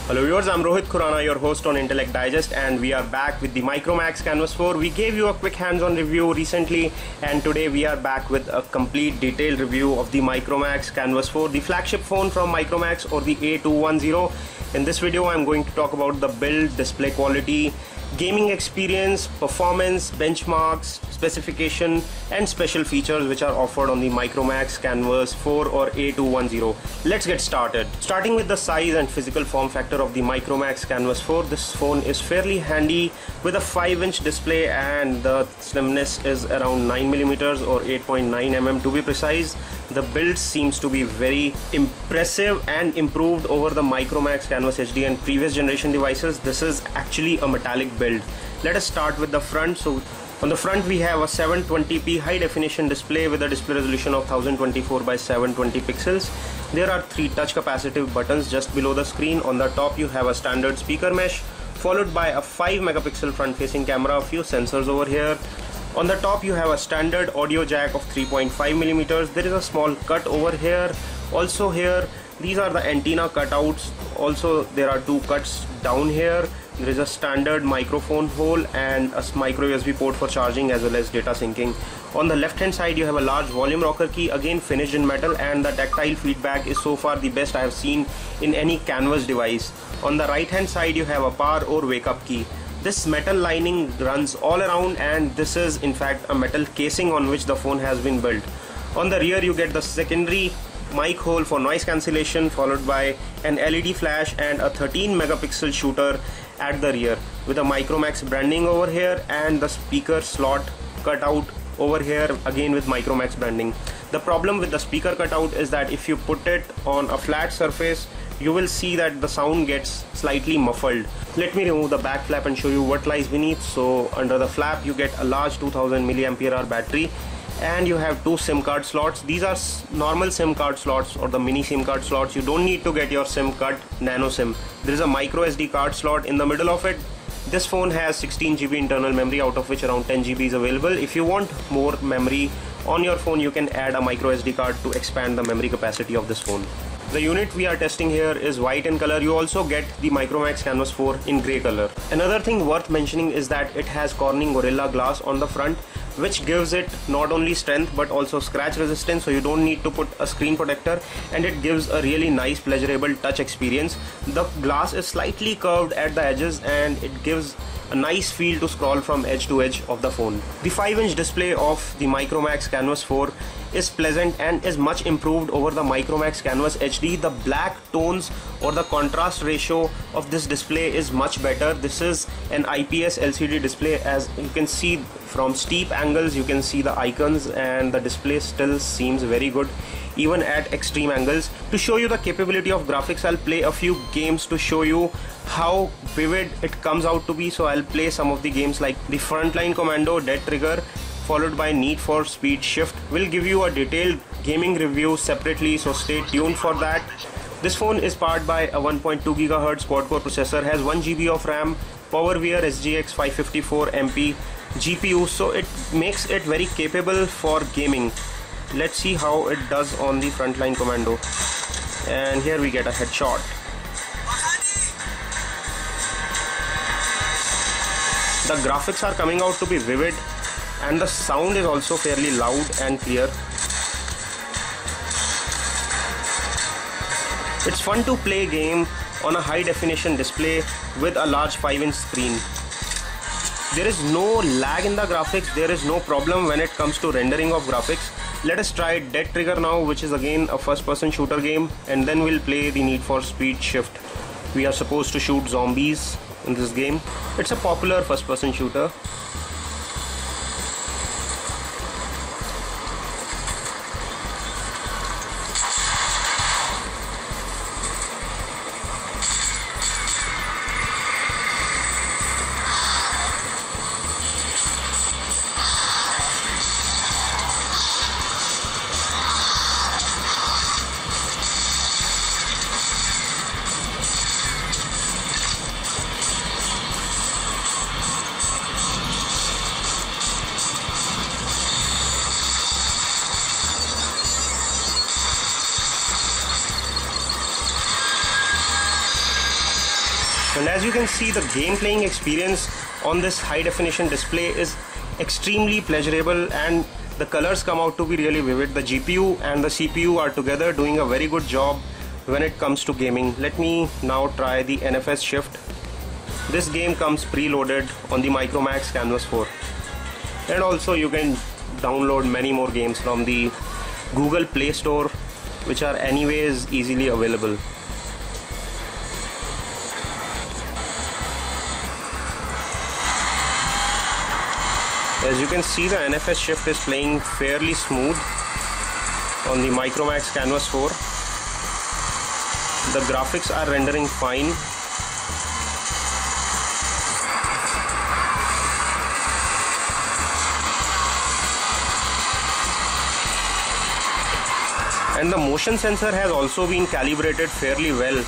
Hello viewers, I'm Rohit Khurana, your host on Intellect Digest, and we are back with the Micromax Canvas 4. We gave you a quick hands-on review recently, and today we are back with a complete detailed review of the Micromax Canvas 4, the flagship phone from Micromax, or the A210. In this video, I'm going to talk about the build, display quality, gaming experience, performance, benchmarks, specification, and special features which are offered on the Micromax Canvas 4 or A210. Let's get started. Starting with the size and physical form factor of the Micromax Canvas 4, this phone is fairly handy with a 5-inch display, and the slimness is around 9mm or 8.9mm to be precise. The build seems to be very impressive and improved over the Micromax Canvas HD and previous generation devices. This is actually a metallic build. Let us start with the front. So on the front we have a 720p high definition display with a display resolution of 1024 by 720 pixels. There are 3 touch capacitive buttons just below the screen. On the top you have a standard speaker mesh, followed by a 5 megapixel front facing camera, a few sensors over here. On the top you have a standard audio jack of 3.5mm. There is a small cut over here. Also here, these are the antenna cutouts. Also there are 2 cuts down here. There is a standard microphone hole and a micro USB port for charging as well as data syncing. On the left hand side you have a large volume rocker key, again finished in metal, and the tactile feedback is so far the best I have seen in any canvas device. On the right hand side you have a power or wake up key. This metal lining runs all around, and this is in fact a metal casing on which the phone has been built. On the rear you get the secondary mic hole for noise cancellation, followed by an LED flash and a 13 megapixel shooter at the rear with a Micromax branding over here, and the speaker slot cut out over here again with Micromax branding. The problem with the speaker cutout is that if you put it on a flat surface, you will see that the sound gets slightly muffled. Let me remove the back flap and show you what lies beneath. So under the flap you get a large 2000 mAh battery, and you have 2 SIM card slots. These are normal SIM card slots or the mini SIM card slots. You don't need to get your SIM card nano SIM. There is a micro SD card slot in the middle of it. This phone has 16GB internal memory, out of which around 10GB is available. If you want more memory on your phone, you can add a micro SD card to expand the memory capacity of this phone. The unit we are testing here is white in color. You also get the Micromax Canvas 4 in grey color. Another thing worth mentioning is that it has Corning Gorilla Glass on the front, which gives it not only strength but also scratch resistance, so you don't need to put a screen protector, and it gives a really nice pleasurable touch experience. The glass is slightly curved at the edges, and it gives a nice feel to scroll from edge to edge of the phone. The 5-inch display of the Micromax Canvas 4 is pleasant and is much improved over the Micromax Canvas HD. The black tones or the contrast ratio of this display is much better. This is an IPS LCD display. As you can see from steep angles, you can see the icons, and the display still seems very good even at extreme angles. To show you the capability of graphics, I'll play a few games to show you how vivid it comes out to be. So I'll play some of the games like the Frontline Commando, Dead Trigger, followed by Need for Speed Shift. We'll give you a detailed gaming review separately, so stay tuned for that. This phone is powered by a 1.2 GHz quad-core processor, has 1GB of RAM, PowerVR SGX 554MP GPU, so it makes it very capable for gaming. Let's see how it does on the Frontline Commando. And here we get a headshot. The graphics are coming out to be vivid, and the sound is also fairly loud and clear. It's fun to play a game on a high definition display with a large 5-inch screen. There is no lag in the graphics. There is no problem when it comes to rendering of graphics. Let us try Dead Trigger now, which is again a first-person shooter game, and then we'll play the Need for Speed Shift. We are supposed to shoot zombies in this game. It's a popular first-person shooter. And as you can see, the game playing experience on this high definition display is extremely pleasurable and the colors come out to be really vivid. The GPU and the CPU are together doing a very good job when it comes to gaming. Let me now try the NFS Shift. This game comes preloaded on the Micromax Canvas 4. And also you can download many more games from the Google Play Store, which are anyways easily available. As you can see, the NFS Shift is playing fairly smooth on the Micromax Canvas 4. The graphics are rendering fine. And the motion sensor has also been calibrated fairly well.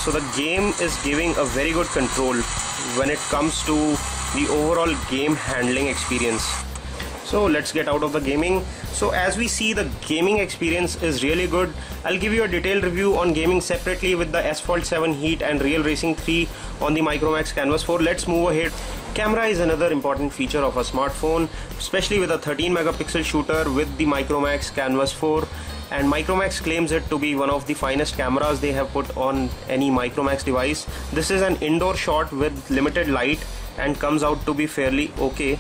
So the game is giving a very good control when it comes to the overall game handling experience. So let's get out of the gaming. So as we see, the gaming experience is really good. I'll give you a detailed review on gaming separately with the Asphalt 7 Heat and Real Racing 3 on the Micromax Canvas 4. Let's move ahead. Camera is another important feature of a smartphone, especially with a 13 megapixel shooter with the Micromax Canvas 4. And Micromax claims it to be one of the finest cameras they have put on any Micromax device. This is an indoor shot with limited light and comes out to be fairly okay.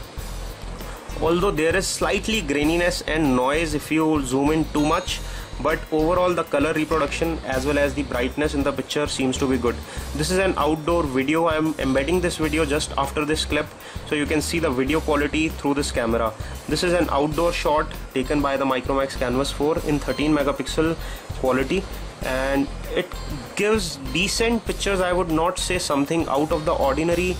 Although there is slightly graininess and noise if you zoom in too much, but overall the color reproduction as well as the brightness in the picture seems to be good. This is an outdoor video. I am embedding this video just after this clip so you can see the video quality through this camera. This is an outdoor shot taken by the Micromax Canvas 4 in 13 megapixel quality, and it gives decent pictures. I would not say something out of the ordinary.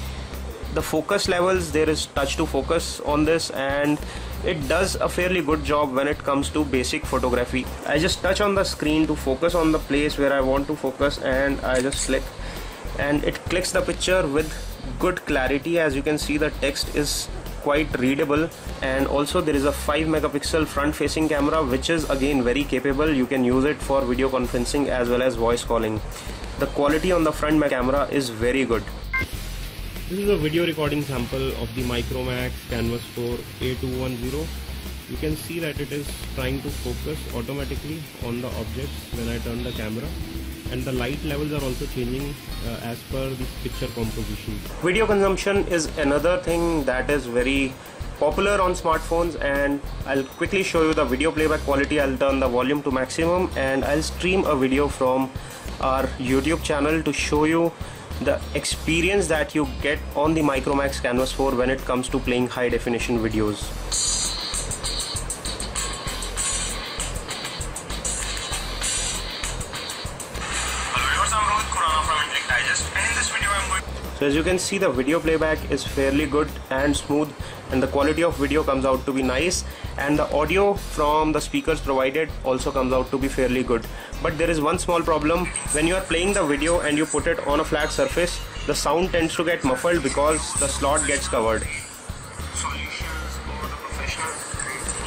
The focus levels, there is touch to focus on this, and it does a fairly good job when it comes to basic photography. I just touch on the screen to focus on the place where I want to focus, and I just click and it clicks the picture with good clarity. As you can see, the text is quite readable, and also there is a 5 megapixel front facing camera, which is again very capable. You can use it for video conferencing as well as voice calling. The quality on the front camera is very good. This is a video recording sample of the Micromax Canvas 4 A210. You can see that it is trying to focus automatically on the objects when I turn the camera, and the light levels are also changing as per the picture composition. Video consumption is another thing that is very popular on smartphones, and I'll quickly show you the video playback quality. I'll turn the volume to maximum and I'll stream a video from our YouTube channel to show you the experience that you get on the Micromax Canvas 4 when it comes to playing high definition videos. So as you can see, the video playback is fairly good and smooth, and the quality of video comes out to be nice, and the audio from the speakers provided also comes out to be fairly good. But there is one small problem. When you are playing the video and you put it on a flat surface, the sound tends to get muffled because the slot gets covered. Solutions for the professional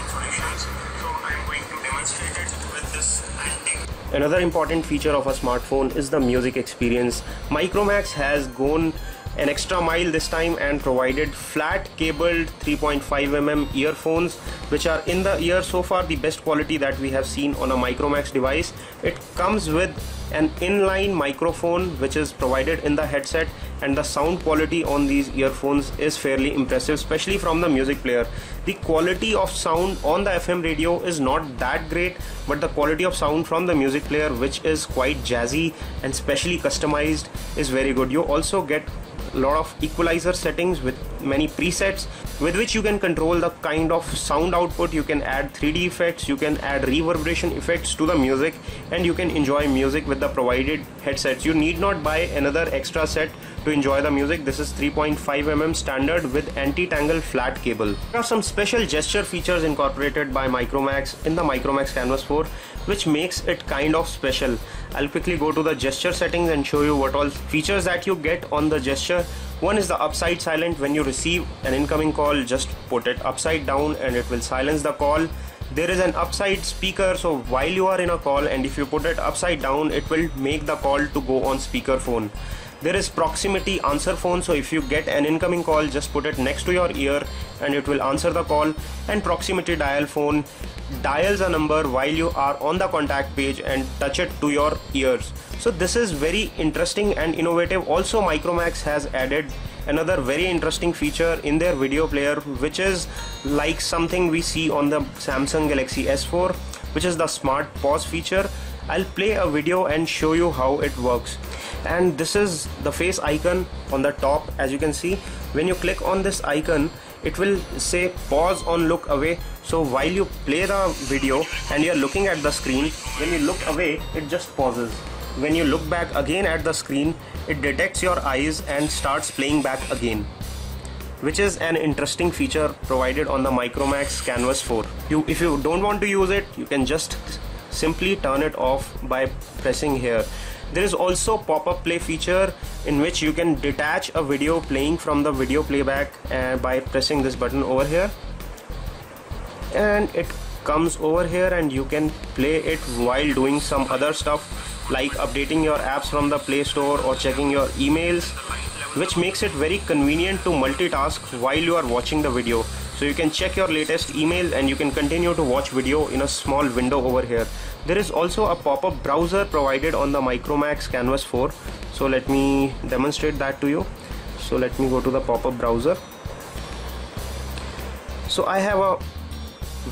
solutions. So I am going to demonstrate it with this antique. Another important feature of a smartphone is the music experience. Micromax has gone an extra mile this time and provided flat cabled 3.5mm earphones, which are in the ear so far the best quality that we have seen on a Micromax device. It comes with an inline microphone which is provided in the headset, and the sound quality on these earphones is fairly impressive, especially from the music player. The quality of sound on the FM radio is not that great, but the quality of sound from the music player, which is quite jazzy and specially customized, is very good. You also get a lot of equalizer settings with many presets with which you can control the kind of sound output. You can add 3D effects, you can add reverberation effects to the music, and you can enjoy music with the provided headsets. You need not buy another extra set to enjoy the music. This is 3.5mm standard with anti-tangle flat cable. There are some special gesture features incorporated by Micromax in the Micromax Canvas 4, which makes it kind of special. I'll quickly go to the gesture settings and show you what all features that you get on the gesture. One is the upside silent. When you receive an incoming call, just put it upside down and it will silence the call. There is an upside speaker, so while you are in a call and if you put it upside down, it will make the call to go on speakerphone. There is proximity answer phone, so if you get an incoming call, just put it next to your ear and it will answer the call. And proximity dial phone dials a number while you are on the contact page and touch it to your ears. So this is very interesting and innovative. Also, Micromax has added another very interesting feature in their video player, which is like something we see on the Samsung Galaxy S4, which is the smart pause feature. I'll play a video and show you how it works. And this is the face icon on the top. As you can see, when you click on this icon, it will say pause on look away. So while you play the video and you're looking at the screen, when you look away, it just pauses. When you look back again at the screen, it detects your eyes and starts playing back again, which is an interesting feature provided on the Micromax Canvas 4. If you don't want to use it, you can just simply turn it off by pressing here. There is also pop-up play feature in which you can detach a video playing from the video playback by pressing this button over here, and it comes over here and you can play it while doing some other stuff like updating your apps from the Play Store or checking your emails, which makes it very convenient to multitask while you are watching the video. So you can check your latest email and you can continue to watch video in a small window over here. There is also a pop-up browser provided on the Micromax Canvas 4. So let me demonstrate that to you. So let me go to the pop-up browser. So I have a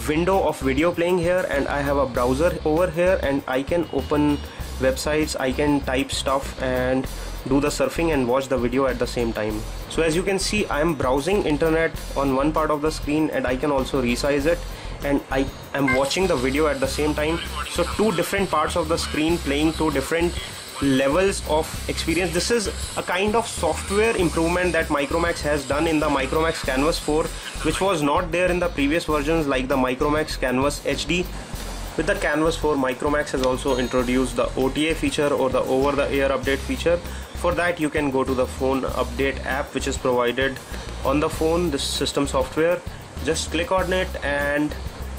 window of video playing here and I have a browser over here, and I can open websites, I can type stuff and do the surfing and watch the video at the same time. So as you can see, I am browsing internet on one part of the screen and I can also resize it, and I am watching the video at the same time. So two different parts of the screen playing two different levels of experience. This is a kind of software improvement that Micromax has done in the Micromax Canvas 4, which was not there in the previous versions like the Micromax Canvas HD. With the Canvas 4, Micromax has also introduced the OTA feature or the over-the-air update feature. For that, you can go to the phone update app, which is provided on the phone, this system software. Just click on it and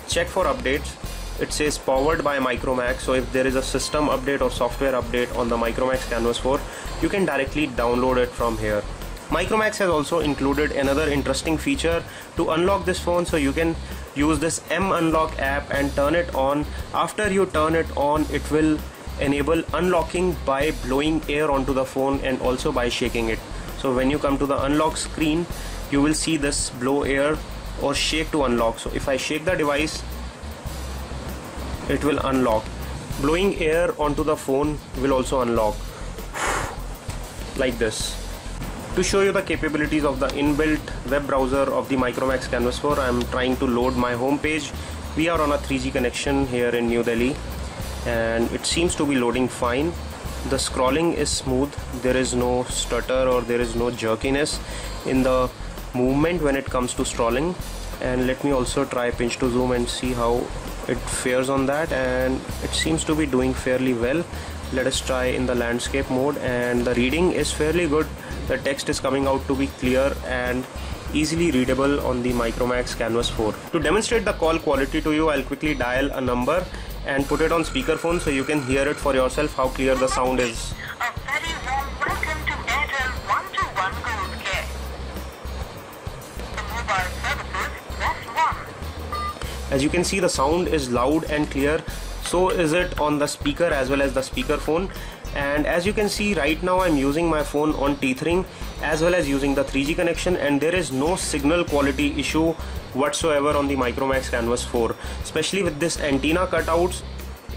check for updates. It says powered by Micromax, so if there is a system update or software update on the Micromax Canvas 4, you can directly download it from here. Micromax has also included another interesting feature to unlock this phone, so you can use this M Unlock app and turn it on. After you turn it on, it will enable unlocking by blowing air onto the phone and also by shaking it. So when you come to the unlock screen, you will see this blow air or shake to unlock. So if I shake the device, it will unlock. Blowing air onto the phone will also unlock like this. To show you the capabilities of the inbuilt web browser of the Micromax Canvas 4, I am trying to load my home page. We are on a 3G connection here in New Delhi and it seems to be loading fine. The scrolling is smooth, there is no stutter or there is no jerkiness in the movement when it comes to scrolling. And let me also try pinch to zoom and see how it fares on that, and it seems to be doing fairly well. Let us try in the landscape mode, and the reading is fairly good. The text is coming out to be clear and easily readable on the Micromax Canvas 4. To demonstrate the call quality to you, I'll quickly dial a number and put it on speakerphone so you can hear it for yourself how clear the sound is. A very warm welcome to Airtel 121 Gold Care. For mobile services, press 1. As you can see, the sound is loud and clear. So is it on the speaker as well as the speakerphone. And as you can see, right now I'm using my phone on tethering as well as using the 3G connection, and there is no signal quality issue whatsoever on the Micromax Canvas 4. Especially with this antenna cutouts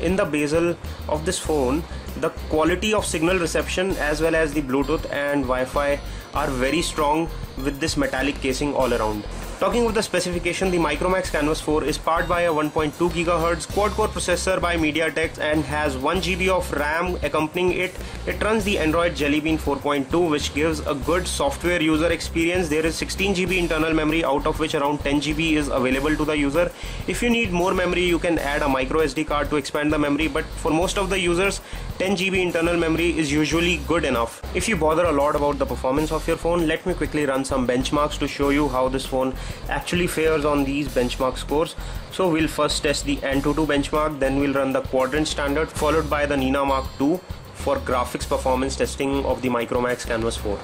in the bezel of this phone, the quality of signal reception as well as the Bluetooth and Wi-Fi are very strong with this metallic casing all around. Talking of the specification, the Micromax Canvas 4 is powered by a 1.2 GHz quad-core processor by MediaTek and has 1 GB of RAM accompanying it. It runs the Android Jelly Bean 4.2, which gives a good software user experience. There is 16 GB internal memory, out of which around 10 GB is available to the user. If you need more memory, you can add a micro SD card to expand the memory, but for most of the users, 10 GB internal memory is usually good enough. If you bother a lot about the performance of your phone, let me quickly run some benchmarks to show you how this phone actually fares on these benchmark scores. So we'll first test the Antutu benchmark, then we'll run the Quadrant standard followed by the Nina Mark II, for graphics performance testing of the Micromax Canvas 4.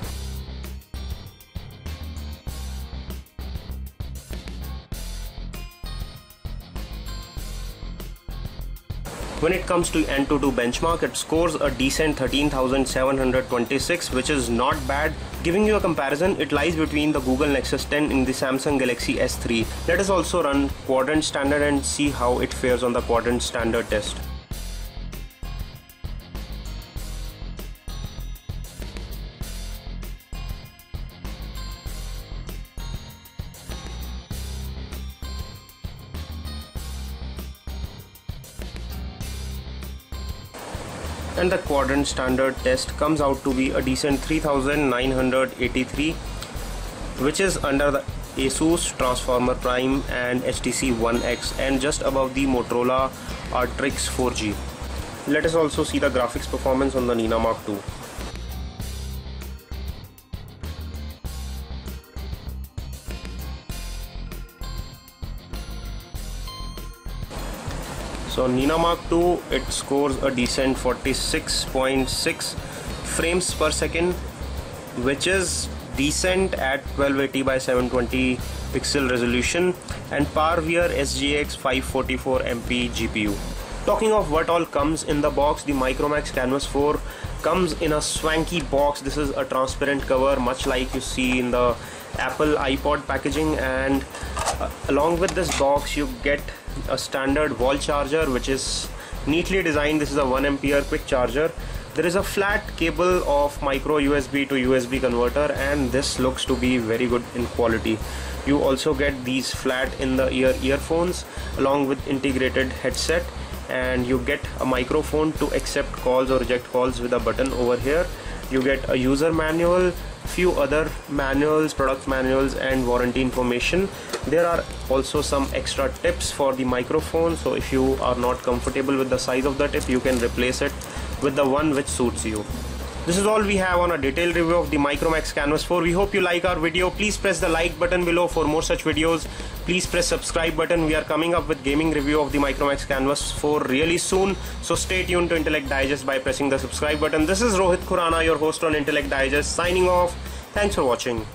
When it comes to AnTuTu benchmark, it scores a decent 13,726, which is not bad. Giving you a comparison, it lies between the Google Nexus 10 and the Samsung Galaxy S3. Let us also run Quadrant Standard and see how it fares on the Quadrant Standard test. And the Quadrant Standard test comes out to be a decent 3983, which is under the Asus Transformer Prime and HTC One X and just above the Motorola Arctrix 4G. Let us also see the graphics performance on the Nina Mark II. So Nina Mark II, it scores a decent 46.6 frames per second, which is decent at 1280 by 720 pixel resolution, and PowerVR SGX 544MP GPU. Talking of what all comes in the box, the Micromax Canvas 4 comes in a swanky box. This is a transparent cover, much like you see in the Apple iPod packaging, and along with this box you get a standard wall charger, which is neatly designed. This is a 1 ampere quick charger. There is a flat cable of micro USB to USB converter, and this looks to be very good in quality. You also get these flat in the ear earphones along with integrated headset, and you get a microphone to accept calls or reject calls with a button over here. You get a user manual, few other manuals, product manuals and warranty information. There are also some extra tips for the microphone, so if you are not comfortable with the size of the tip, you can replace it with the one which suits you. This is all we have on a detailed review of the Micromax Canvas 4. We hope you like our video. Please press the like button below for more such videos. Please press subscribe button. We are coming up with gaming review of the Micromax Canvas 4 really soon, so stay tuned to Intellect Digest by pressing the subscribe button. This is Rohit Khurana, your host on Intellect Digest, signing off. Thanks for watching.